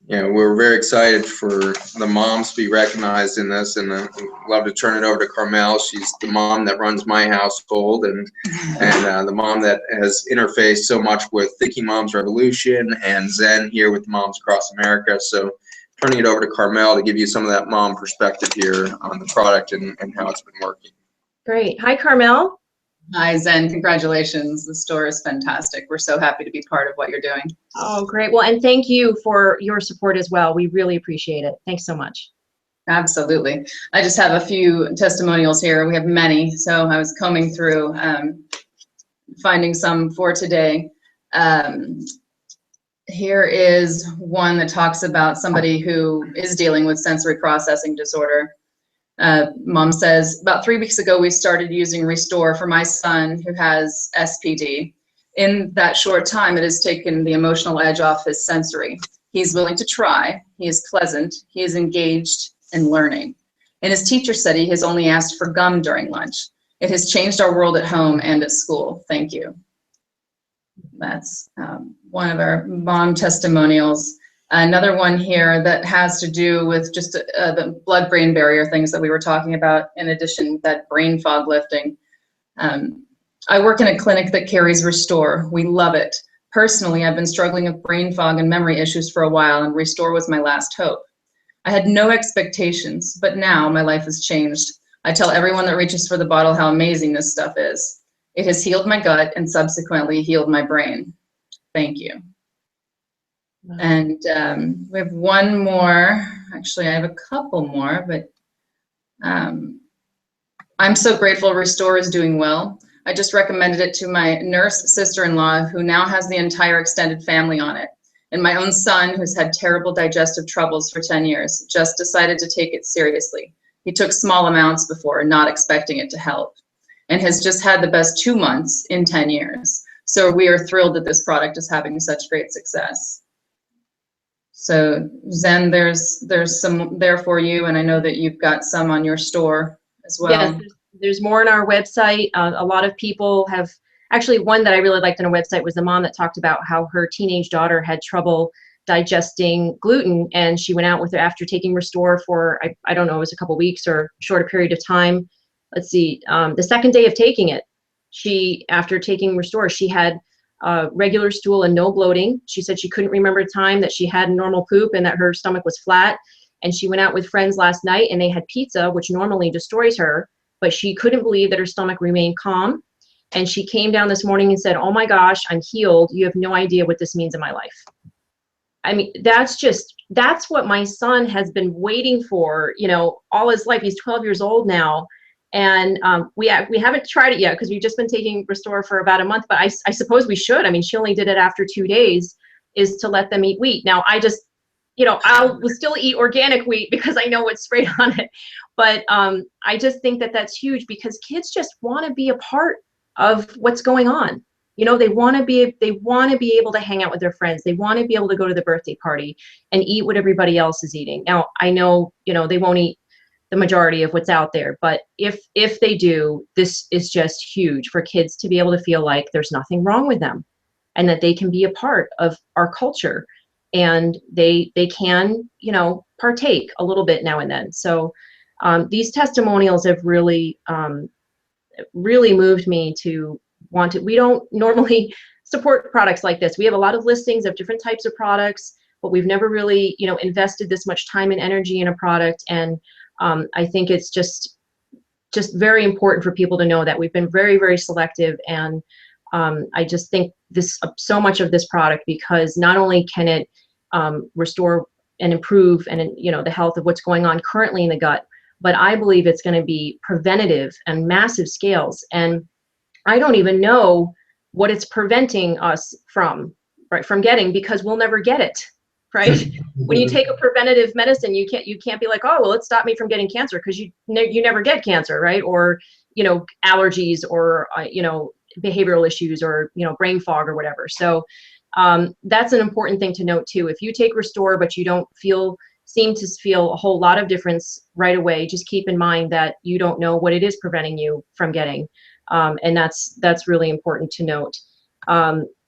Speaker 2: we're very excited for the moms to be recognized in this, and I'd love to turn it over to Carmel. She's the mom that runs my household, and the mom that has interfaced so much with Thinking Moms Revolution and Zen here with Moms Across America. So turning it over to Carmel to give you some of that mom perspective here on the product and how it's been working.
Speaker 1: Great. Hi, Carmel.
Speaker 3: Hi, Zen. Congratulations. The store is fantastic. We're so happy to be part of what you're doing.
Speaker 1: Oh, great. Well, and thank you for your support as well. We really appreciate it. Thanks so much.
Speaker 3: Absolutely. I just have a few testimonials here. We have many, so I was combing through, finding some for today. Here is one that talks about somebody who is dealing with sensory processing disorder. Mom says, about 3 weeks ago, we started using Restore for my son who has SPD. In that short time, it has taken the emotional edge off his sensory. He's willing to try. He is pleasant. He is engaged in learning. And his teacher said he has only asked for gum during lunch. It has changed our world at home and at school. Thank you. That's one of our mom testimonials. Another one here that has to do with just the blood-brain barrier things that we were talking about, in addition to that brain fog lifting. I work in a clinic that carries Restore. We love it. Personally, I've been struggling with brain fog and memory issues for a while, and Restore was my last hope. I had no expectations, but now my life has changed. I tell everyone that reaches for the bottle how amazing this stuff is. It has healed my gut and subsequently healed my brain. Thank you. And we have one more. Actually, I have a couple more, but I'm so grateful Restore is doing well. I just recommended it to my nurse sister-in-law, who now has the entire extended family on it. And my own son, who's had terrible digestive troubles for 10 years, just decided to take it seriously. He took small amounts before, not expecting it to help, and has just had the best 2 months in 10 years. So we are thrilled that this product is having such great success. So Zen, there's some there for you, and I know that you've got some on your store as well.
Speaker 1: Yes, there's more on our website. A lot of people have, actually one that I really liked on our website was the mom that talked about how her teenage daughter had trouble digesting gluten, and she went out with her after taking Restore for, I don't know, it was a couple weeks or a shorter period of time. Let's see, the second day of taking it, after taking Restore, she had regular stool and no bloating. She said she couldn't remember a time that she had normal poop and that her stomach was flat. And she went out with friends last night and they had pizza, which normally destroys her, but she couldn't believe that her stomach remained calm. And she came down this morning and said, "Oh my gosh, I'm healed. You have no idea what this means in my life." I mean, that's what my son has been waiting for, all his life. He's 12 years old now. And we haven't tried it yet because we've just been taking Restore for about a month, but I suppose we should. I mean, she only did it after 2 days, is to let them eat wheat. Now, I just, I will still eat organic wheat because I know what's sprayed on it. But I just think that that's huge because kids just want to be a part of what's going on. They want to be able to hang out with their friends. They want to be able to go to the birthday party and eat what everybody else is eating. Now, I know, they won't eat the majority of what's out there, but if they do, this is just huge for kids to be able to feel like there's nothing wrong with them and that they can be a part of our culture and they can, partake a little bit now and then. So these testimonials have really moved me to want to. We don't normally support products like this. We have a lot of listings of different types of products, but we've never really, invested this much time and energy in a product. And I think it's just very important for people to know that we've been very, very selective. And I just think so much of this product, because not only can it restore and improve and, the health of what's going on currently in the gut, but I believe it's going to be preventative and massive scales. And I don't even know what it's preventing us from getting, because we'll never get it. Right? When you take a preventative medicine, you can't be like, oh, well, it stopped me from getting cancer, because you never get cancer, right? Or, allergies or, behavioral issues or, brain fog or whatever. So that's an important thing to note too. If you take Restore, but you don't seem to feel a whole lot of difference right away, just keep in mind that you don't know what it is preventing you from getting. And that's really important to note.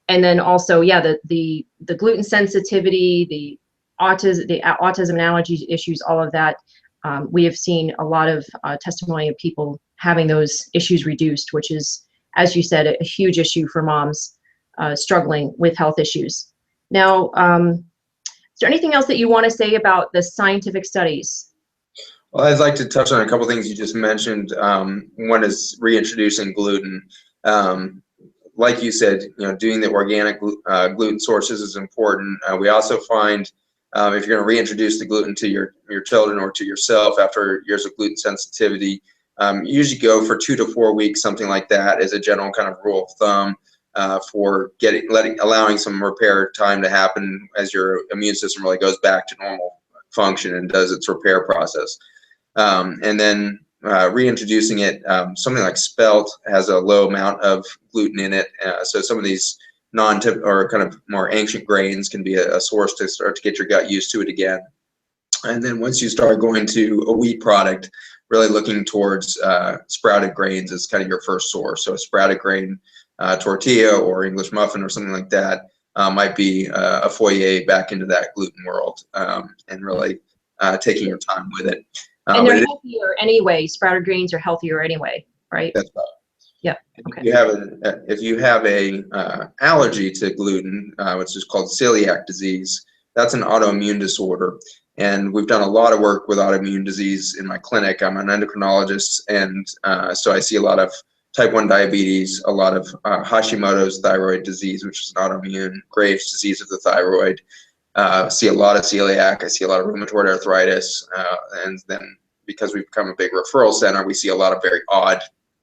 Speaker 1: And then also, the gluten sensitivity, the autism and allergy issues, all of that, we have seen a lot of testimony of people having those issues reduced, which is, as you said, a huge issue for moms struggling with health issues. Now, is there anything else that you want to say about the scientific studies?
Speaker 2: Well, I'd like to touch on a couple things you just mentioned. One is reintroducing gluten. Like you said, doing the organic gluten sources is important. We also find if you're going to reintroduce the gluten to your children or to yourself after years of gluten sensitivity, you usually go for 2 to 4 weeks, something like that, as a general kind of rule of thumb for allowing some repair time to happen as your immune system really goes back to normal function and does its repair process. And then reintroducing it, something like spelt has a low amount of gluten in it, so some of these non-tip or kind of more ancient grains can be a source to start to get your gut used to it again. And then once you start going to a wheat product, really looking towards sprouted grains as kind of your first source. So a sprouted grain tortilla or English muffin or something like that might be a foyer back into that gluten world, and really taking your time with it.
Speaker 1: And they're healthier anyway. Sprouted grains are healthier anyway, right?
Speaker 2: That's right.
Speaker 1: Yeah. Okay.
Speaker 2: If you have a allergy to gluten, which is called celiac disease, that's an autoimmune disorder. And we've done a lot of work with autoimmune disease in my clinic. I'm an endocrinologist, and so I see a lot of type 1 diabetes, a lot of Hashimoto's thyroid disease, which is an autoimmune Graves' disease of the thyroid. See a lot of celiac. I see a lot of rheumatoid arthritis, and then because we've become a big referral center, we see a lot of very odd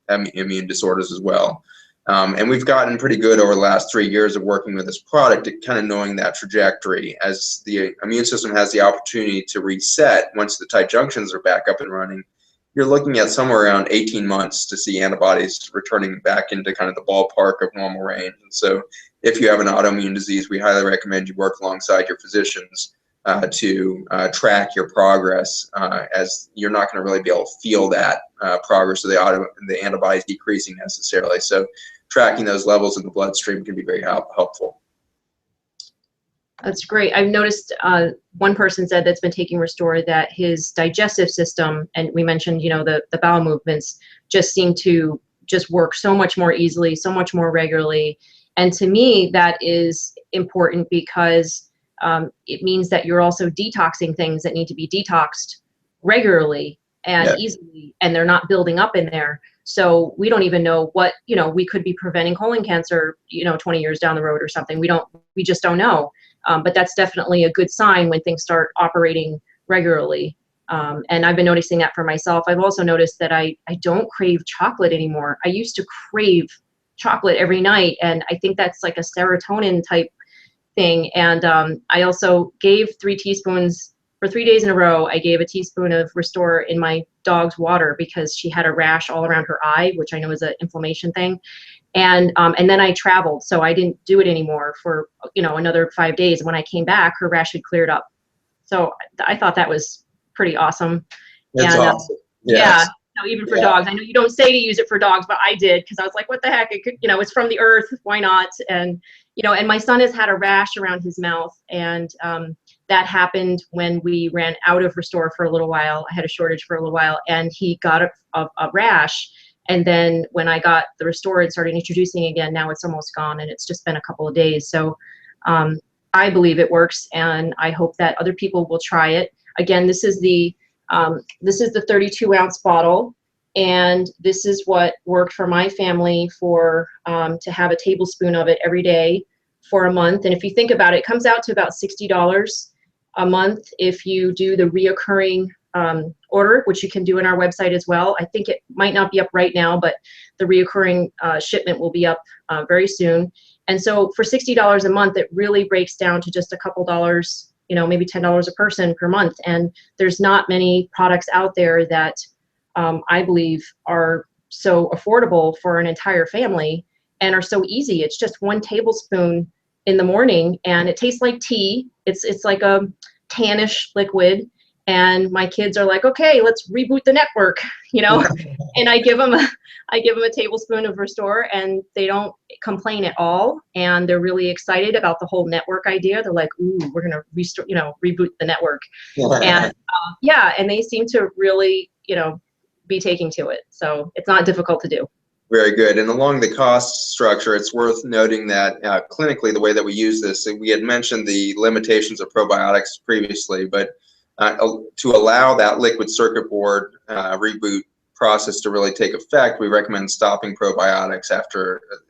Speaker 2: immune disorders as well. And we've gotten pretty good over the last 3 years of working with this product at kind of knowing that trajectory. As the immune system has the opportunity to reset once the tight junctions are back up and running, you're looking at somewhere around 18 months to see antibodies returning back into kind of the ballpark of normal range. And so if you have an autoimmune disease, we highly recommend you work alongside your physicians to track your progress, as you're not going to really be able to feel that progress of the antibodies decreasing necessarily. So tracking those levels in the bloodstream can be very helpful.
Speaker 1: That's great. I've noticed one person said that's been taking Restore that his digestive system, and we mentioned, the bowel movements, just seem to just work so much more easily, so much more regularly. And to me, that is important because it means that you're also detoxing things that need to be detoxed regularly and easily, and they're not building up in there. So we don't even know what, we could be preventing colon cancer, 20 years down the road or something. We just don't know. But that's definitely a good sign when things start operating regularly. And I've been noticing that for myself. I've also noticed that I don't crave chocolate anymore. I used to crave chocolate every night, and I think that's like a serotonin type thing. And I also gave 3 teaspoons for 3 days in a row. I gave a teaspoon of Restore in my dog's water because she had a rash all around her eye, which I know is an inflammation thing. And then I traveled, so I didn't do it anymore for another 5 days. And when I came back, her rash had cleared up. So I thought that was pretty awesome.
Speaker 2: That's
Speaker 1: and,
Speaker 2: awesome.
Speaker 1: Yeah. Even for dogs. I know you don't say to use it for dogs, but I did because I was like, what the heck? It could, it's from the earth. Why not? And, and my son has had a rash around his mouth, and that happened when we ran out of Restore for a little while. I had a shortage for a little while, and he got a rash. And then when I got the Restore and started introducing again, now it's almost gone, and it's just been a couple of days. So I believe it works, and I hope that other people will try it. Again, this is the 32-ounce bottle, and this is what worked for my family for to have a tablespoon of it every day for a month. And if you think about it, it comes out to about $60 a month if you do the reoccurring order, which you can do on our website as well. I think it might not be up right now, but the reoccurring shipment will be up very soon. And so for $60 a month, it really breaks down to just a couple dollars, maybe $10 a person per month. And there's not many products out there that I believe are so affordable for an entire family and are so easy. It's just 1 tablespoon in the morning, and it tastes like tea. It's like a tannish liquid. And my kids are like, okay, let's reboot the network, and I give them a tablespoon of Restore, and they don't complain at all. And they're really excited about the whole network idea. They're like, ooh, we're going to restore, reboot the network. And and they seem to really, be taking to it. So it's not difficult to do.
Speaker 2: Very good. And along the cost structure, it's worth noting that clinically, the way that we use this, we had mentioned the limitations of probiotics previously, but to allow that liquid circuit board reboot process to really take effect, we recommend stopping probiotics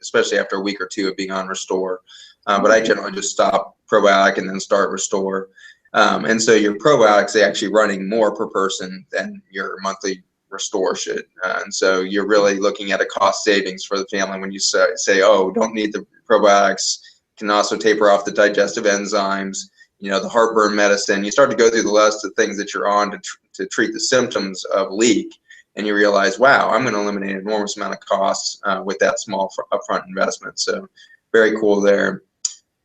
Speaker 2: especially after a week or 2 of being on Restore. But I generally just stop probiotic and then start Restore. And so your probiotics are actually running more per person than your monthly Restore should. And so you're really looking at a cost savings for the family when you say, oh, don't need the probiotics, can also taper off the digestive enzymes, the heartburn medicine. You start to go through the list of things that you're on to treat the symptoms of leak, and you realize, wow, I'm going to eliminate an enormous amount of costs with that small upfront investment. So very cool there.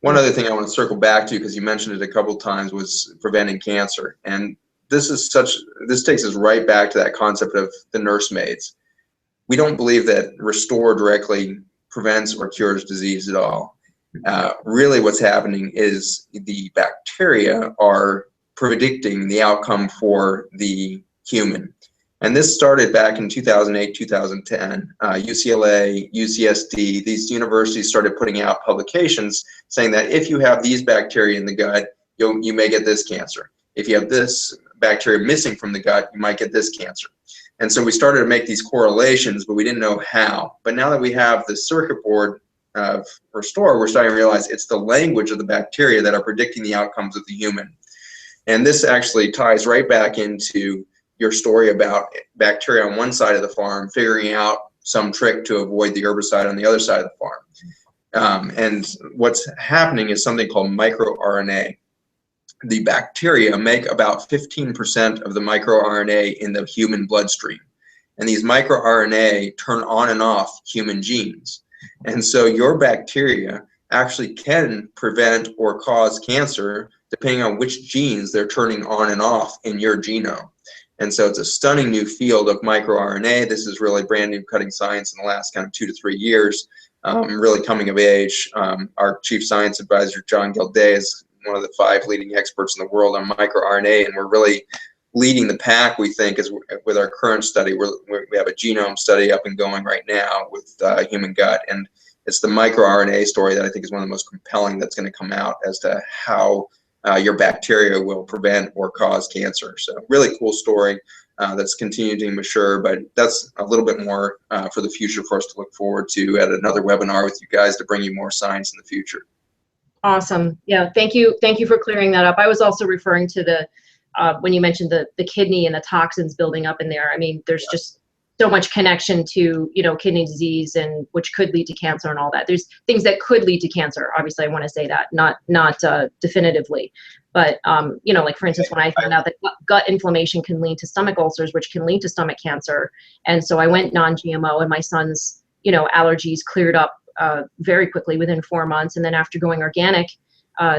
Speaker 2: One other thing I want to circle back to, because you mentioned it a couple times, was preventing cancer. And this takes us right back to that concept of the nursemaids. We don't believe that Restore directly prevents or cures disease at all. Really what's happening is the bacteria are predicting the outcome for the human. And this started back in 2008, 2010. UCLA, UCSD, these universities started putting out publications saying that if you have these bacteria in the gut, you may get this cancer. If you have this bacteria missing from the gut, you might get this cancer. And so we started to make these correlations, but we didn't know how. But now that we have the circuit board of Restore, we're starting to realize it's the language of the bacteria that are predicting the outcomes of the human. And this actually ties right back into your story about bacteria on one side of the farm figuring out some trick to avoid the herbicide on the other side of the farm. And what's happening is something called microRNA. The bacteria make about 15% of the microRNA in the human bloodstream. And these microRNA turn on and off human genes. And so your bacteria actually can prevent or cause cancer depending on which genes they're turning on and off in your genome. And so it's a stunning new field of microRNA. This is really brand new cutting science in the last kind of 2 to 3 years, really coming of age. Our chief science advisor, John Gilday, is one of the 5 leading experts in the world on microRNA, and we're really leading the pack, we think, is with our current study. We have a genome study up and going right now with human gut, and it's the microRNA story that I think is one of the most compelling that's going to come out as to how your bacteria will prevent or cause cancer. So really cool story that's continuing to mature, but that's a little bit more for the future for us to look forward to at another webinar with you guys to bring you more science in the future.
Speaker 1: Awesome. Yeah, thank you for clearing that up. I was also referring to the when you mentioned the kidney and the toxins building up in there. I mean, there's just so much connection to, you know, kidney disease, and which could lead to cancer and all that. There's things that could lead to cancer. Obviously, I want to say that, not definitively, but you know, like for instance, when I found out that gut inflammation can lead to stomach ulcers, which can lead to stomach cancer, and so I went non-GMO, and my son's, you know, allergies cleared up very quickly within 4 months, and then after going organic,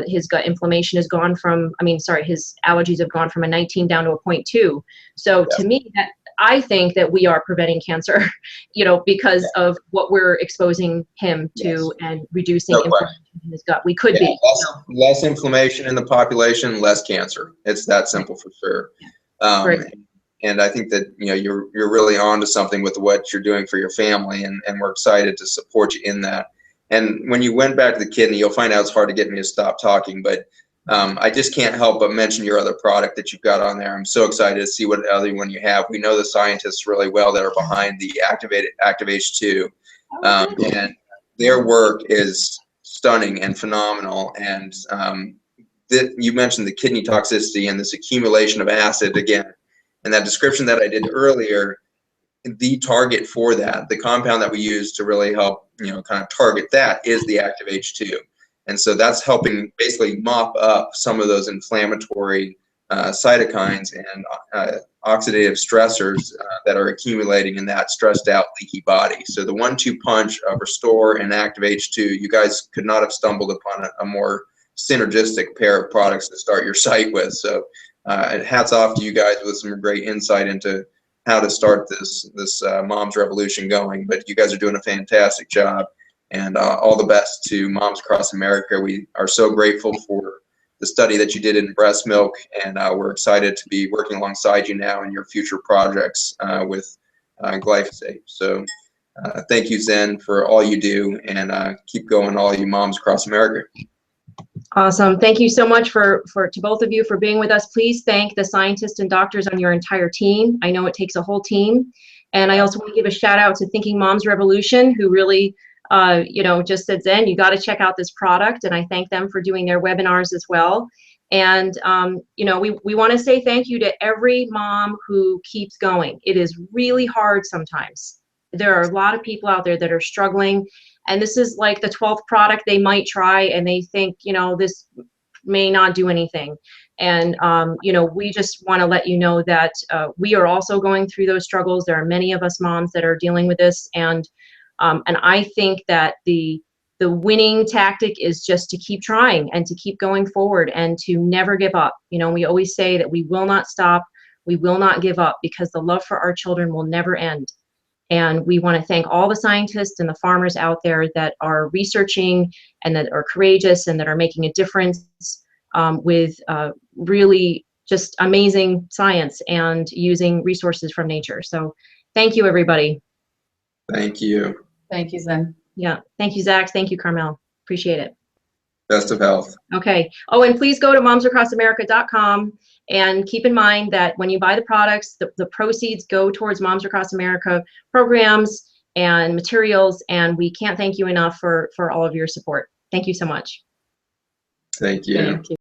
Speaker 1: his gut inflammation has gone from, his allergies have gone from a 19 down to a 0.2. So to me, that I think that we are preventing cancer, you know, because of what we're exposing him to and reducing inflammation in his gut. We could be.
Speaker 2: Less inflammation in the population, less cancer. It's that simple for sure. And I think that, you know, you're really on to something with what you're doing for your family, and we're excited to support you in that. And when you went back to the kidney, you'll find out it's hard to get me to stop talking, but I just can't help but mention your other product that you've got on there. I'm so excited to see what other one you have. We know the scientists really well that are behind the ActiveH2, and their work is stunning and phenomenal. And you mentioned the kidney toxicity and this accumulation of acid again. And that description that I did earlier, the target for that, the compound that we use to really help, you know, kind of target that is the ActiveH2. And so that's helping basically mop up some of those inflammatory cytokines and oxidative stressors that are accumulating in that stressed out, leaky body. So the 1-2 punch of Restore and ActiveH2, you guys could not have stumbled upon a more synergistic pair of products to start your site with. So hats off to you guys with some great insight into how to start this mom's revolution going. But you guys are doing a fantastic job, and all the best to moms across America. We are so grateful for the study that you did in breast milk, and we're excited to be working alongside you now in your future projects with glyphosate. So thank you, Zen, for all you do, and keep going, all you moms across America.
Speaker 1: Awesome. Thank you so much to both of you for being with us. Please thank the scientists and doctors on your entire team. I know it takes a whole team. And I also want to give a shout out to Thinking Moms Revolution, who really, you know, just said, Zen, you got to check out this product. And I thank them for doing their webinars as well. And, you know, we want to say thank you to every mom who keeps going. It is really hard sometimes. There are a lot of people out there that are struggling. And this is like the 12th product they might try, and they think, you know, this may not do anything. And, you know, we just want to let you know that we are also going through those struggles. There are many of us moms that are dealing with this. And I think that the winning tactic is just to keep trying and to keep going forward and to never give up. You know, we always say that we will not stop. We will not give up, because the love for our children will never end. And we want to thank all the scientists and the farmers out there that are researching and that are courageous and that are making a difference with really just amazing science and using resources from nature. So thank you, everybody.
Speaker 2: Thank you.
Speaker 3: Thank you, Zen.
Speaker 1: Yeah. Thank you, Zach. Thank you, Carmel. Appreciate it.
Speaker 2: Best of health.
Speaker 1: Okay. Oh, and please go to momsacrossamerica.com. And keep in mind that when you buy the products, the proceeds go towards Moms Across America programs and materials. And we can't thank you enough for all of your support. Thank you so much.
Speaker 2: Thank you.
Speaker 3: Thank you.